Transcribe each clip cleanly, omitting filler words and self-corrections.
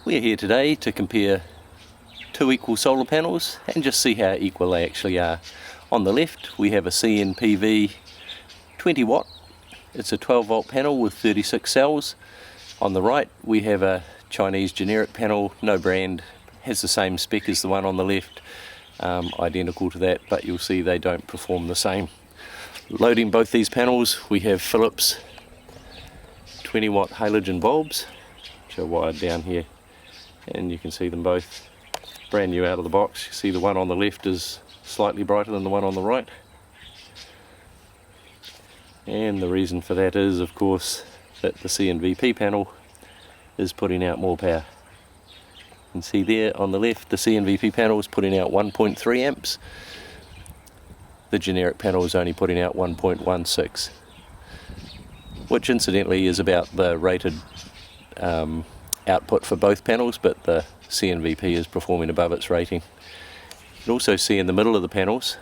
We're here today to compare two equal solar panels and just see how equal they actually are. On the left we have a CNPV 20 watt. It's a 12 volt panel with 36 cells. On the right we have a Chinese generic panel, no brand, has the same spec as the one on the left, identical to that, but you'll see they don't perform the same. Loading both these panels we have Philips 20 watt halogen bulbs, which are wired down here, and you can see them both brand new out of the box. You see the one on the left is slightly brighter than the one on the right, and the reason for that is of course that the CNVP panel is putting out more power. You can see there on the left the CNVP panel is putting out 1.3 amps. The generic panel is only putting out 1.16, which incidentally is about the rated output for both panels, but the CNVP is performing above its rating. You can also see in the middle of the panels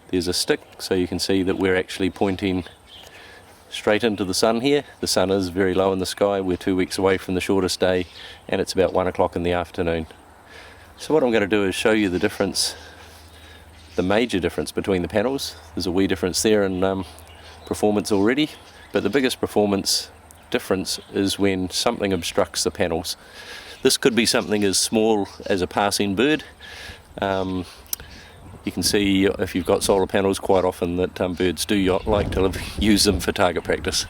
there's a stick, so you can see that we're actually pointing straight into the sun here. The sun is very low in the sky. We're 2 weeks away from the shortest day and it's about 1 o'clock in the afternoon. So what I'm going to do is show you the difference, the major difference between the panels. There's a wee difference there in performance already, but the biggest performance difference is when something obstructs the panels. This could be something as small as a passing bird. You can see if you've got solar panels quite often that birds do like to use them for target practice.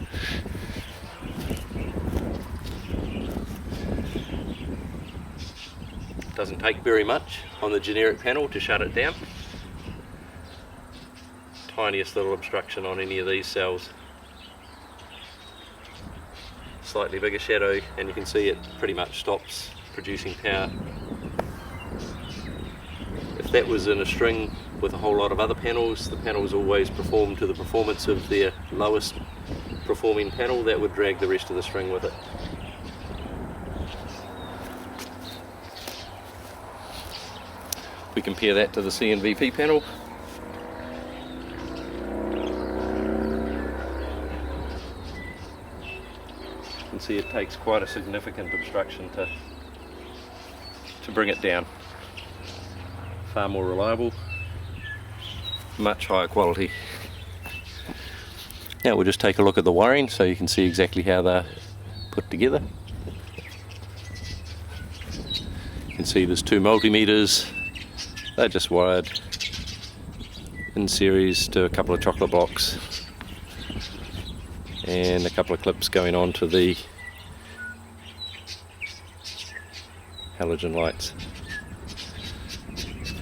Doesn't take very much on the generic panel to shut it down. Tiniest little obstruction on any of these cells. Slightly bigger shadow and you can see it pretty much stops producing power. If that was in a string with a whole lot of other panels, the panels always perform to the performance of their lowest performing panel. That would drag the rest of the string with it. If we compare that to the CNVP panel, you can see it takes quite a significant obstruction to bring it down. Far more reliable, much higher quality. Now we'll just take a look at the wiring so you can see exactly how they're put together. You can see there's two multimeters. They're just wired in series to a couple of chocolate blocks and a couple of clips going on to the halogen lights.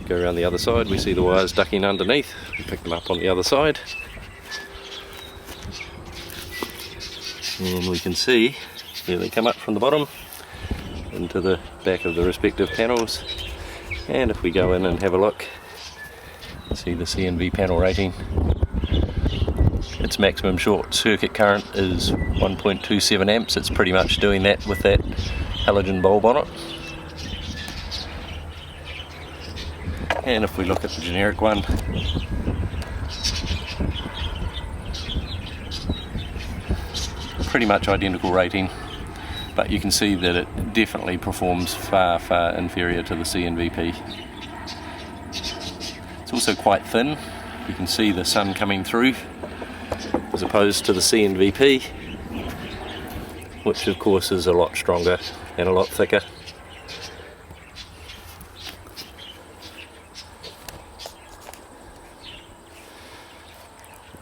Go around the other side, we see the wires ducking underneath. We pick them up on the other side and we can see here they come up from the bottom into the back of the respective panels. And if we go in and have a look, see the CNV panel rating. Its maximum short circuit current is 1.27 amps. It's pretty much doing that with that halogen bulb on it. And if we look at the generic one, pretty much identical rating, but you can see that it definitely performs far, far inferior to the CNVP. It's also quite thin. You can see the sun coming through as opposed to the CNVP, which of course is a lot stronger and a lot thicker.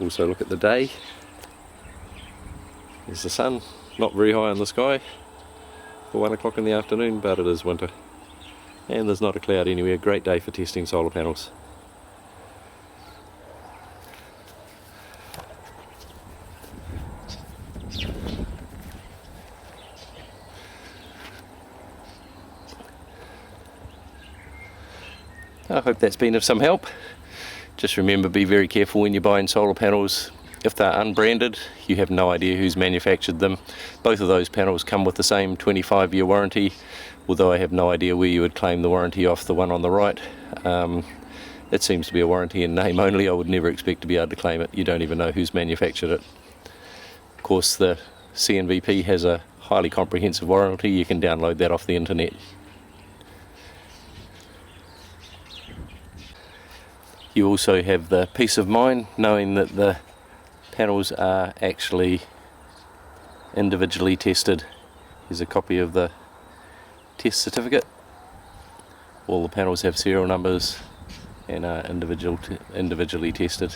Also look at the day. There's the sun, not very high in the sky for 1 o'clock in the afternoon, but it is winter. And there's not a cloud anywhere. Great day for testing solar panels. I hope that's been of some help. Just remember, be very careful when you're buying solar panels. If they're unbranded, you have no idea who's manufactured them. Both of those panels come with the same 25-year warranty, although I have no idea where you would claim the warranty off the one on the right. It seems to be a warranty in name only. I would never expect to be able to claim it. You don't even know who's manufactured it. Of course, the CNVP has a highly comprehensive warranty. You can download that off the internet. You also have the peace of mind knowing that the panels are actually individually tested. Here's a copy of the test certificate. All the panels have serial numbers and are individually tested.